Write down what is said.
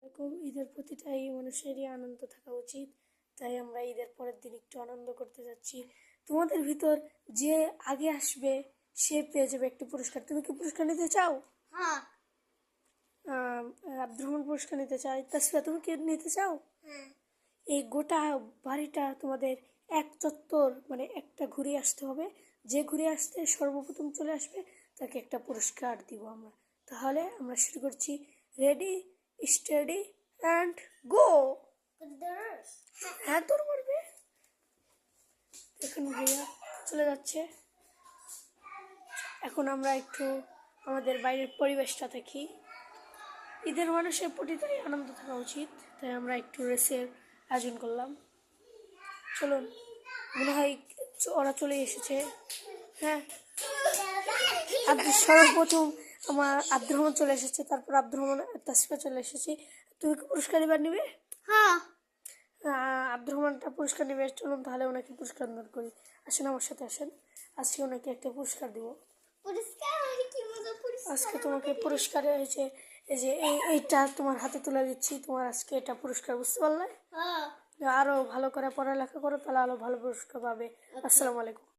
এরকম ঈদের প্রতিটাই মানুষেরই আনন্দ থাকা উচিত, তাই আমরা ঈদের পরের দিন একটু আনন্দ করতে যাচ্ছি। তোমাদের ভিতর যে আগে আসবে সে পেয়ে যাবে একটি পুরস্কার। তুমি কি পুরস্কার নিতে চাও? হ্যাঁ। আব্দুর রহমান পুরস্কার নিতে চাই। তাসফিয়া, তুমি কি নিতে চাও? হ্যাঁ। এই গোটা বাড়িটা তোমাদের এক চত্বর, মানে একটা ঘুরে আসতে হবে। যে ঘুরে আসতে সর্বপ্রথম চলে আসবে তাকে একটা পুরস্কার দিব আমরা। তাহলে আমরা শুরু করছি। Ready, steady and go. হ্যাঁ, তোর মারবে। এখন ভাইয়া চলে যাচ্ছে। এখন আমরা একটু আমাদের বাইরের পরিবেশটা দেখি। ঈদের মানুষের প্রতিটাই আনন্দ থাকা উচিত, তাই আমরা একটু রেসের আয়োজন করলাম। চলুন, মনে হয় ওরা চলে এসেছে। হ্যাঁ, সর্বপ্রথম আমার আব্দুর রহমান চলে এসেছে, তারপর আব্দুর রহমান তাসফিয়া চলে এসেছে। তুমি কি পুরস্কার এবার নিবে? হ্যাঁ। আব্দুর রহমানটা পুরস্কার নেবে। চলুন তাহলে ওনাকে পুরস্কার দান করি। আসেন, আমার সাথে আসেন। আজকে ওনাকে একটা পুরস্কার দিব। আজকে তোমাকে পুরস্কার হয়েছে, এই যে এইটা তোমার হাতে তুলে দিচ্ছি। তোমার আজকে এটা পুরস্কার, বুঝতে পারলে? আরো ভালো করে পড়ালেখা করো, তাহলে আরো ভালো পুরস্কার পাবে। আসসালামু আলাইকুম।